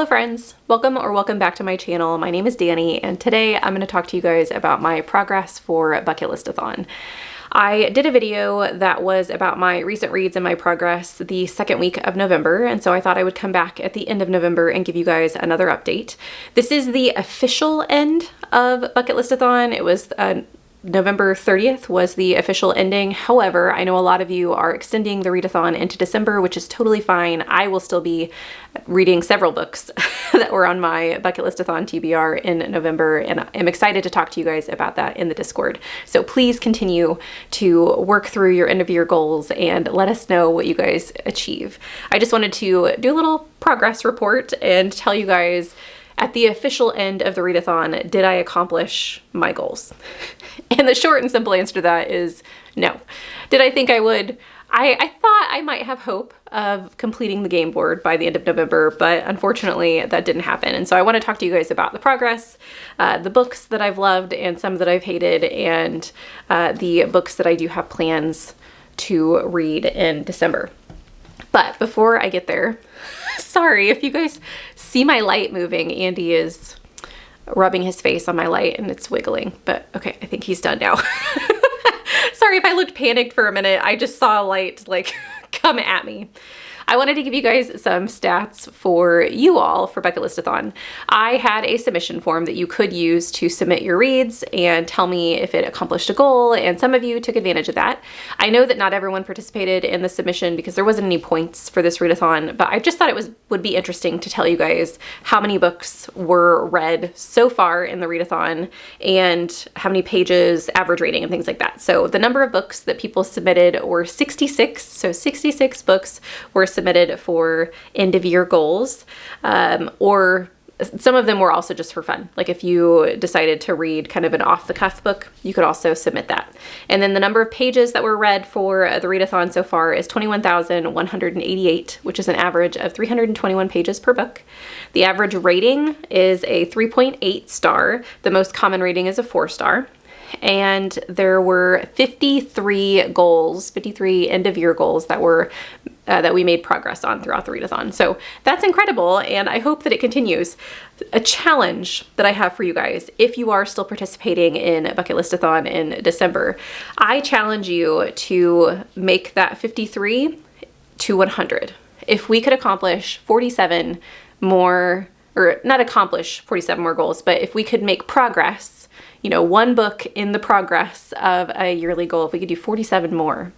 Hello friends, welcome back to my channel. My name is Danny and today I'm going to talk to you guys about my progress for Bucket Listathon. I did a video that was about my recent reads and my progress the second week of November, and so I thought I would come back at the end of November and give you guys another update. This is the official end of Bucket Listathon. It was November 30th was the official ending. However, I know a lot of you are extending the readathon into December, which is totally fine. I will still be reading several books that were on my Bucket Listathon TBR in November, and I'm excited to talk to you guys about that in the Discord. So please continue to work through your end of year goals and let us know what you guys achieve. I just wanted to do a little progress report and tell you guys at the official end of the readathon, did I accomplish my goals? And the short and simple answer to that is no. Did I think I would? I thought I might have hope of completing the game board by the end of November, but unfortunately that didn't happen. And so I want to talk to you guys about the progress, the books that I've loved and some that I've hated, and the books that I do have plans to read in December. But before I get there, sorry if you guys see my light moving. Andy is rubbing his face on my light and it's wiggling, but okay, I think he's done now. Sorry if I looked panicked for a minute. I just saw a light like come at me. I wanted to give you guys some stats for you all for Bucket Listathon. I had a submission form that you could use to submit your reads and tell me if it accomplished a goal, and some of you took advantage of that. I know that not everyone participated in the submission because there wasn't any points for this readathon, but I just thought it would be interesting to tell you guys how many books were read so far in the readathon and how many pages, average rating, and things like that. So the number of books that people submitted were 66, so 66 books were submitted for end of year goals, or some of them were also just for fun. Like if you decided to read kind of an off the cuff book, you could also submit that. And then the number of pages that were read for the readathon so far is 21,188, which is an average of 321 pages per book. The average rating is a 3.8 star. The most common rating is a 4-star. And there were 53 goals, 53 end of year goals that were that we made progress on throughout the readathon. So that's incredible, and I hope that it continues. A challenge that I have for you guys, if you are still participating in Bucket Listathon in December, I challenge you to make that 53 to 100. If we could accomplish 47 more, or not accomplish 47 more goals, but if we could make progress, you know, one book in the progress of a yearly goal, if we could do 47 more,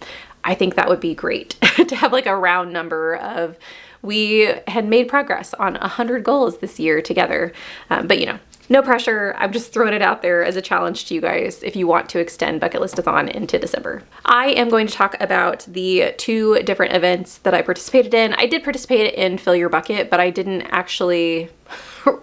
I think that would be great to have like a round number of, we had made progress on 100 goals this year together. But you know, no pressure. I'm just throwing it out there as a challenge to you guys if you want to extend Bucket Listathon into December. I am going to talk about the 2 different events that I participated in. I did participate in Fill Your Bucket, but I didn't actually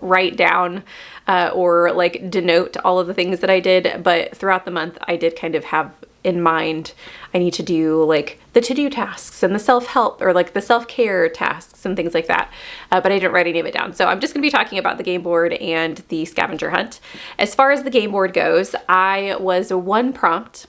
write down or like denote all of the things that I did. But throughout the month, I did kind of have in mind, I need to do like the to-do tasks and the self-help or like the self-care tasks and things like that. But I didn't write any of it down. So I'm just gonna be talking about the game board and the scavenger hunt. As far as the game board goes, I was 1 prompt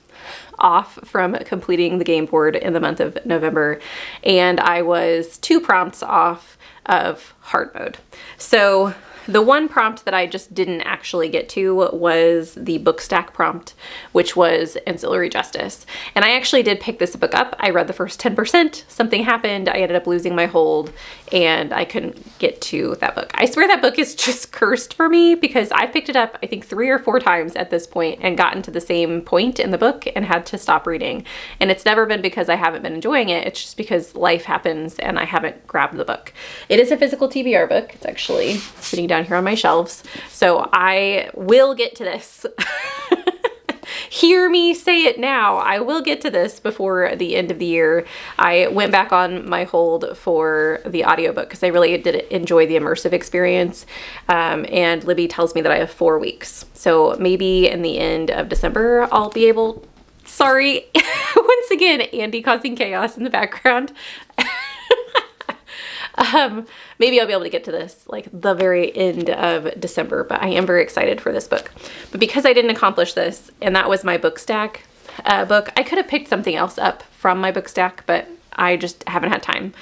off from completing the game board in the month of November, and I was 2 prompts off of hard mode. So the 1 prompt that I just didn't actually get to was the book stack prompt, which was Ancillary Justice. And I actually did pick this book up. I read the first 10%, something happened, I ended up losing my hold, and I couldn't get to that book. I swear that book is just cursed for me because I've picked it up, I think 3 or 4 times at this point and gotten to the same point in the book and had to stop reading. And it's never been because I haven't been enjoying it, it's just because life happens and I haven't grabbed the book. It is a physical TBR book. It's actually sitting down here on my shelves. So I will get to this. Hear me say it now. I will get to this before the end of the year. I went back on my hold for the audiobook because I really did enjoy the immersive experience. And Libby tells me that I have 4 weeks. So maybe in the end of December, I'll be able, sorry, once again, Andy causing chaos in the background. Maybe I'll be able to get to this like the very end of December, but I am very excited for this book. But because I didn't accomplish this, and that was my book stack book, I could have picked something else up from my book stack, but I just haven't had time.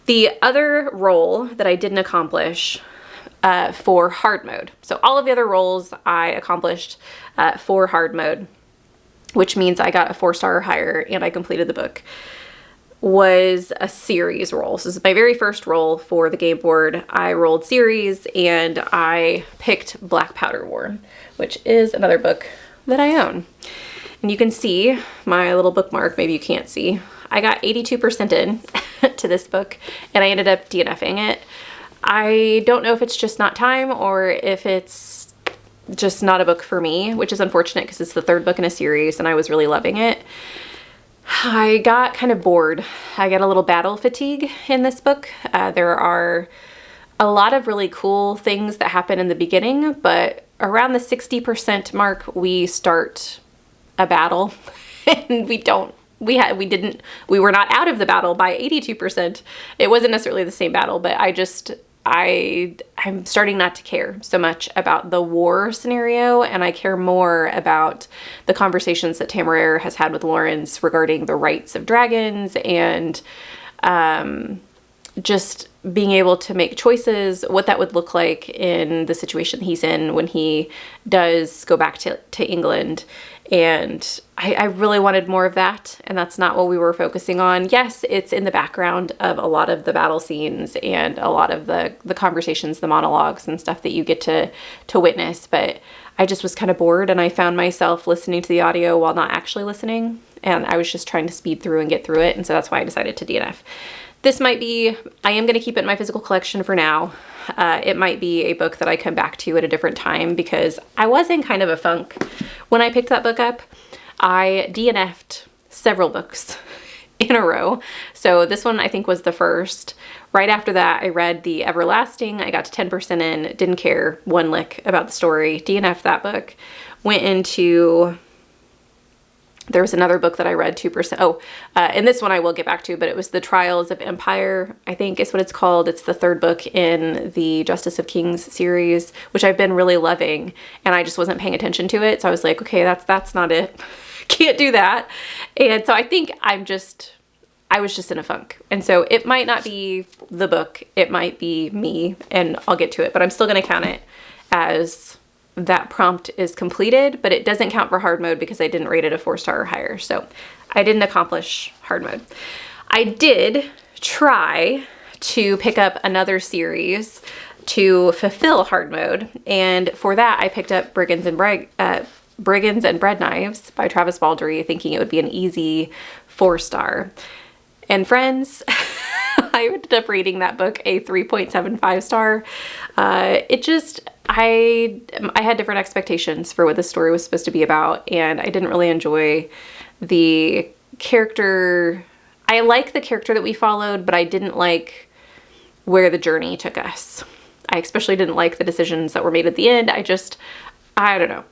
The other role that I didn't accomplish for hard mode. So all of the other roles I accomplished for hard mode, which means I got a 4-star or higher and I completed the book, was a series roll. So this is my very first roll for the game board. I rolled series and I picked Black Powder War, which is another book that I own. And you can see my little bookmark, maybe you can't see. I got 82% in to this book and I ended up DNFing it. I don't know if it's just not time or if it's just not a book for me, which is unfortunate because it's the 3rd book in a series and I was really loving it. I got kind of bored. I got a little battle fatigue in this book. There are a lot of really cool things that happen in the beginning, but around the 60% mark, we start a battle and we were not out of the battle by 82%. It wasn't necessarily the same battle, but I'm starting not to care so much about the war scenario, and I care more about the conversations that Tamaraire has had with Lawrence regarding the rights of dragons and just being able to make choices, what that would look like in the situation he's in when he does go back to England. And I really wanted more of that, and that's not what we were focusing on. Yes, it's in the background of a lot of the battle scenes and a lot of the conversations, the monologues and stuff that you get to witness, but I just was kind of bored and I found myself listening to the audio while not actually listening, and I was just trying to speed through and get through it, and so that's why I decided to DNF. This might be, I am going to keep it in my physical collection for now. It might be a book that I come back to at a different time because I was in kind of a funk when I picked that book up. I DNF'd several books in a row. So this one I think was the first. Right after that, I read The Everlasting. I got to 10% in, didn't care one lick about the story, DNF'd that book. Went into... There was another book that I read 2%. And this one I will get back to, but it was The Trials of Empire, I think is what it's called. It's the 3rd book in the Justice of Kings series, which I've been really loving, and I just wasn't paying attention to it. So I was like, okay, that's not it. Can't do that. And so I think I was just in a funk. And so it might not be the book, it might be me, and I'll get to it, but I'm still going to count it as that prompt is completed, but it doesn't count for hard mode because I didn't rate it a 4-star or higher. So I didn't accomplish hard mode. I did try to pick up another series to fulfill hard mode. And for that, I picked up Brigands and Bread Knives by Travis Baldree, thinking it would be an easy 4-star. And friends, I ended up rating that book a 3.75 star. I had different expectations for what the story was supposed to be about, and I didn't really enjoy the character. I like the character that we followed, but I didn't like where the journey took us. I especially didn't like the decisions that were made at the end. I don't know.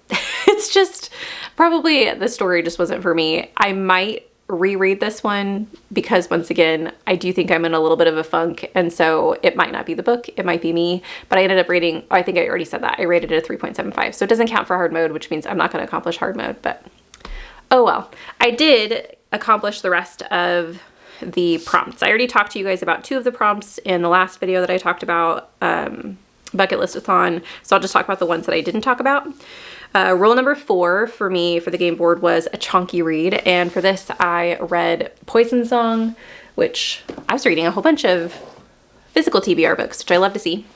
It's just probably the story just wasn't for me. I might reread this one because once again, I do think I'm in a little bit of a funk, and so it might not be the book, it might be me, but I ended up rating, I think I already said that, I rated it a 3.75, so it doesn't count for hard mode, which means I'm not going to accomplish hard mode, but oh well. I did accomplish the rest of the prompts. I already talked to you guys about 2 of the prompts in the last video that I talked about, Bucket Listathon, so I'll just talk about the ones that I didn't talk about. Rule number 4 for me for the game board was a chunky read, and for this I read Poison Song, which I was reading a whole bunch of physical TBR books, which I love to see.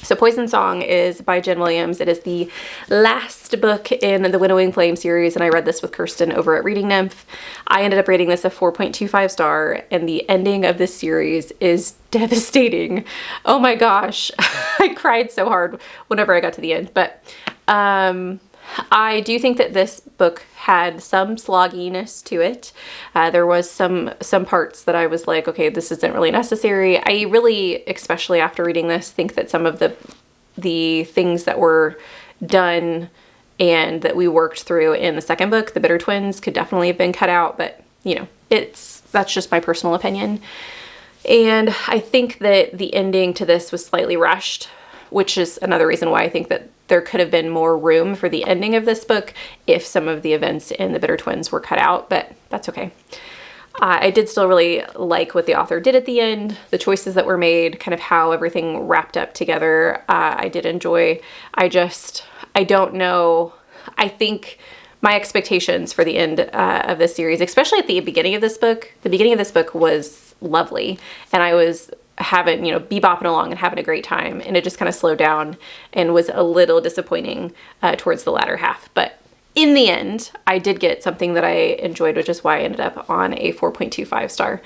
So Poison Song is by Jen Williams. It is the last book in the Winnowing Flame series, and I read this with Kirsten over at Reading Nymph. I ended up rating this a 4.25 star, and the ending of this series is devastating. Oh my gosh. I cried so hard whenever I got to the end, but I do think that this book had some slogginess to it. There was some parts that I was like, okay, this isn't really necessary. I really, especially after reading this, think that some of the things that were done and that we worked through in the second book, The Bitter Twins, could definitely have been cut out, but you know, that's just my personal opinion. And I think that the ending to this was slightly rushed, which is another reason why I think that there could have been more room for the ending of this book if some of the events in The Bitter Twins were cut out, but that's okay. I did still really like what the author did at the end, the choices that were made, kind of how everything wrapped up together. I did enjoy. I don't know. I think my expectations for the end of this series, especially at the beginning of this book, was lovely. And I was having, bebopping along and having a great time. And it just kind of slowed down and was a little disappointing towards the latter half. But in the end, I did get something that I enjoyed, which is why I ended up on a 4.25 star.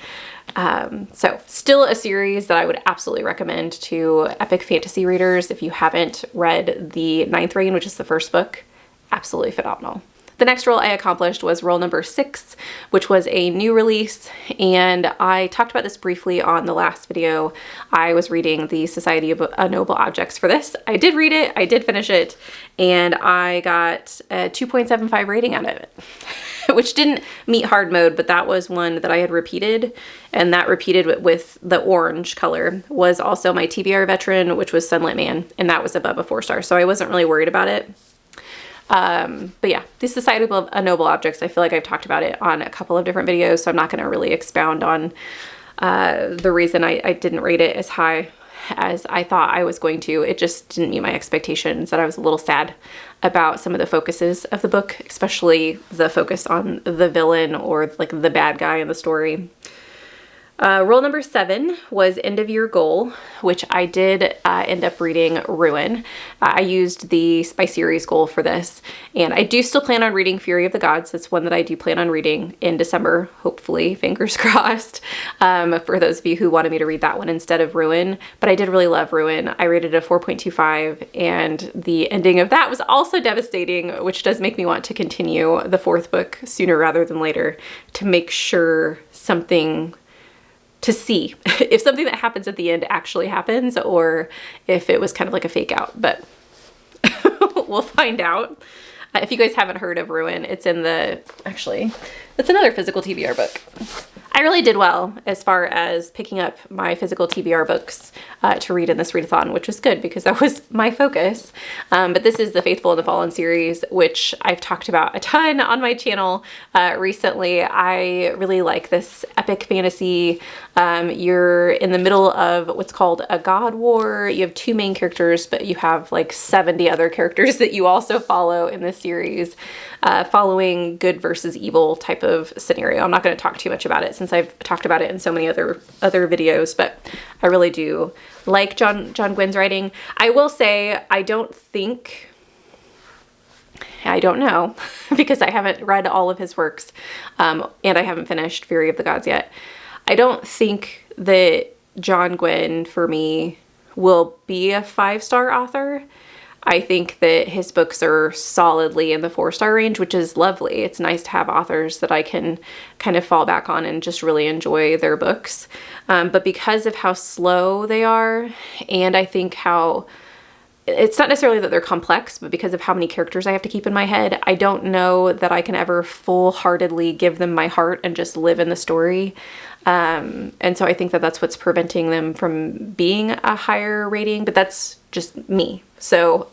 So still a series that I would absolutely recommend to epic fantasy readers. If you haven't read the 9th Reign, which is the first book, absolutely phenomenal. The next role I accomplished was role number 6, which was a new release, and I talked about this briefly on the last video. I was reading the Society of Noble Objects for this. I did read it, I did finish it, and I got a 2.75 rating out of it, which didn't meet hard mode, but that was one that I had repeated, and that repeated with the orange color was also my TBR veteran, which was Sunlit Man, and that was above a 4 star, so I wasn't really worried about it. But yeah, the Society of Noble Objects, I feel like I've talked about it on a couple of different videos, so I'm not going to really expound on the reason I didn't rate it as high as I thought I was going to. It just didn't meet my expectations, that I was a little sad about some of the focuses of the book, especially the focus on the villain or like the bad guy in the story. Role number 7 was End of Year Goal, which I did end up reading Ruin. I used my series goal for this, and I do still plan on reading Fury of the Gods. It's one that I do plan on reading in December, hopefully, fingers crossed, for those of you who wanted me to read that one instead of Ruin. But I did really love Ruin. I rated it a 4.25, and the ending of that was also devastating, which does make me want to continue the 4th book sooner rather than later to make sure to see if something that happens at the end actually happens or if it was kind of like a fake out, but we'll find out. If you guys haven't heard of Ruin, it's another physical TBR book. I really did well as far as picking up my physical TBR books to read in this readathon, which was good because that was my focus. But this is the Faithful and the Fallen series, which I've talked about a ton on my channel recently. I really like this epic fantasy. You're in the middle of what's called a god war. You have 2 main characters, but you have like 70 other characters that you also follow in this series, following good versus evil type of scenario. I'm not going to talk too much about it since I've talked about it in so many other videos, but I really do like John Gwynn's writing. I will say I don't know because I haven't read all of his works, and I haven't finished Fury of the Gods yet. I don't think that John Gwynn for me will be a 5-star author. I think that his books are solidly in the 4-star range, which is lovely. It's nice to have authors that I can kind of fall back on and just really enjoy their books. But because of how slow they are, and I think it's not necessarily that they're complex, but because of how many characters I have to keep in my head, I don't know that I can ever full-heartedly give them my heart and just live in the story. And so I think that that's what's preventing them from being a higher rating, but that's just me. So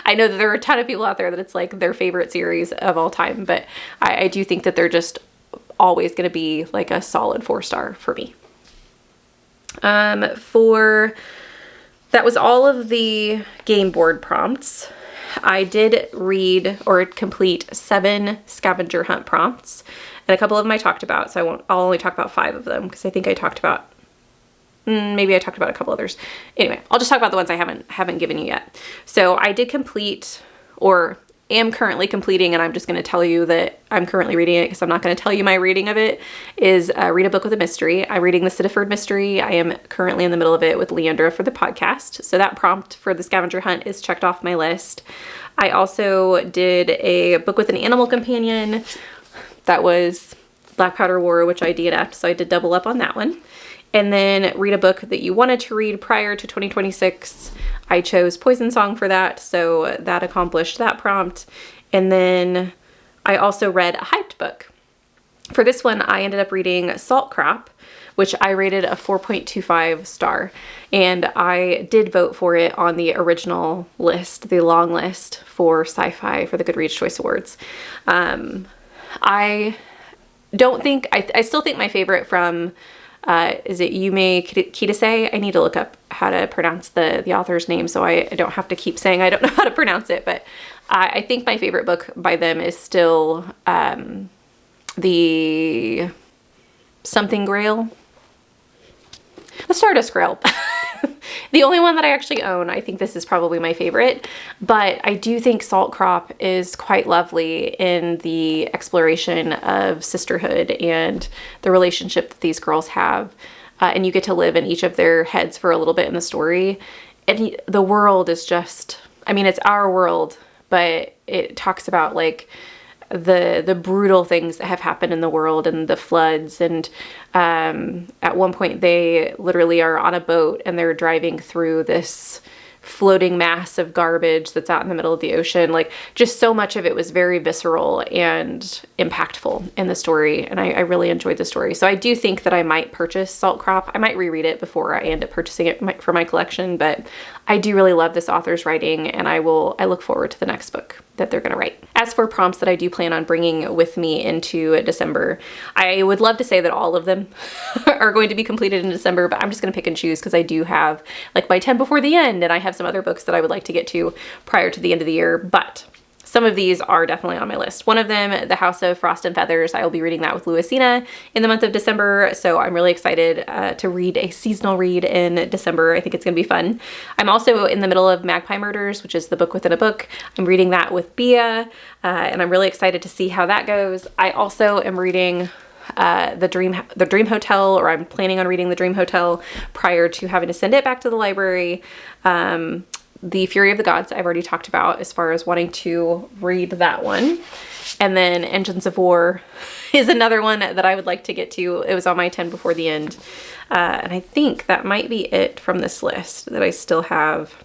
I know that there are a ton of people out there that it's like their favorite series of all time, but I do think that they're just always going to be like a solid 4-star for me. That was all of the Gameboard prompts. I did read or complete 7 scavenger hunt prompts, and a couple of them I talked about, so I'll only talk about 5 of them because I think I talked about maybe I talked about a couple others. Anyway, I'll just talk about the ones I haven't given you yet. So I did complete, or am currently completing, and I'm just going to tell you that I'm currently reading it because I'm not going to tell you my reading of it, is Read a Book with a Mystery. I'm reading the Sittaford Mystery. I am currently in the middle of it with Leandra for the podcast. So that prompt for the scavenger hunt is checked off my list. I also did a book with an animal companion. That was Black Powder War, which I DNF'd, so I did double up on that one. And then read a book that you wanted to read prior to 2026. I chose Poison Song for that, so that accomplished that prompt. And then I also read a hyped book. For this one, I ended up reading Salt Crop, which I rated a 4.25 star. And I did vote for it on the original list, the long list for sci-fi for the Goodreads Choice Awards. I don't think, I still think my favorite from, is it Yume Kitase? I need to look up how to pronounce the author's name so I don't have to keep saying I don't know how to pronounce it, but I think my favorite book by them is still the something Grail. The Stardust Grail. The only one that I actually own. I think this is probably my favorite, but I do think Salt Crop is quite lovely in the exploration of sisterhood and the relationship that these girls have. And you get to live in each of their heads for a little bit in the story. And the world is just, I mean, it's our world, but it talks about like the brutal things that have happened in the world and the floods. And at one point they literally are on a boat and they're driving through this floating mass of garbage that's out in the middle of the ocean. Like, just so much of it was very visceral and impactful in the story, and I really enjoyed the story. So I do think that I might purchase Salt Crop. I might reread it before I end up purchasing it for my collection, but I do really love this author's writing, and I look forward to the next book that they're going to write. As for prompts that I do plan on bringing with me into December, I would love to say that all of them are going to be completed in December, but I'm just going to pick and choose because I do have like my 10 before the end, and I have some other books that I would like to get to prior to the end of the year, but some of these are definitely on my list. One of them, The House of Frost and Feathers, I will be reading that with Louisina in the month of December, so I'm really excited to read a seasonal read in December. I think it's going to be fun. I'm also in the middle of Magpie Murders, which is the book within a book. I'm reading that with Bia, and I'm really excited to see how that goes. I also am reading the Dream Hotel, or I'm planning on reading The Dream Hotel prior to having to send it back to the library. The Fury of the Gods I've already talked about as far as wanting to read that one. And then Engines of War is another one that I would like to get to. It was on my 10 before the end. And I think that might be it from this list that I still have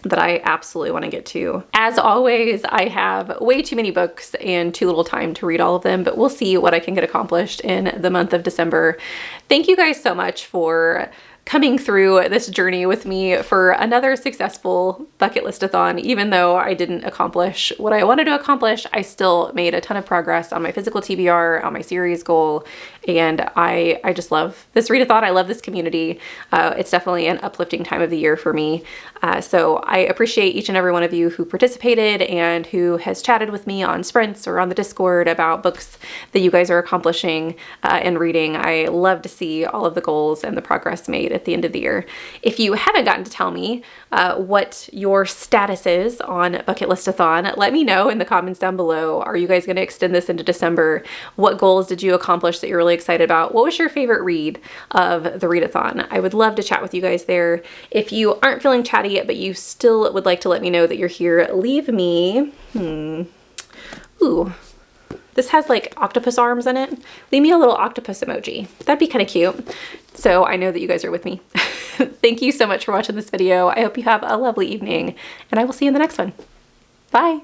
that I absolutely want to get to. As always, I have way too many books and too little time to read all of them, but we'll see what I can get accomplished in the month of December. Thank you guys so much for coming through this journey with me for another successful bucket listathon. Even though I didn't accomplish what I wanted to accomplish, I still made a ton of progress on my physical TBR, on my series goal, and I just love this readathon. I love this community. It's definitely an uplifting time of the year for me. So I appreciate each and every one of you who participated and who has chatted with me on sprints or on the Discord about books that you guys are accomplishing and reading. I love to see all of the goals and the progress made at the end of the year. If you haven't gotten to tell me what your status is on Bucket Listathon, let me know in the comments down below. Are you guys going to extend this into December? What goals did you accomplish that you're really excited about? What was your favorite read of the readathon? I would love to chat with you guys there. If you aren't feeling chatty yet, but you still would like to let me know that you're here, leave me, ooh, this has like octopus arms in it. Leave me a little octopus emoji. That'd be kind of cute. So I know that you guys are with me. Thank you so much for watching this video. I hope you have a lovely evening, and I will see you in the next one. Bye.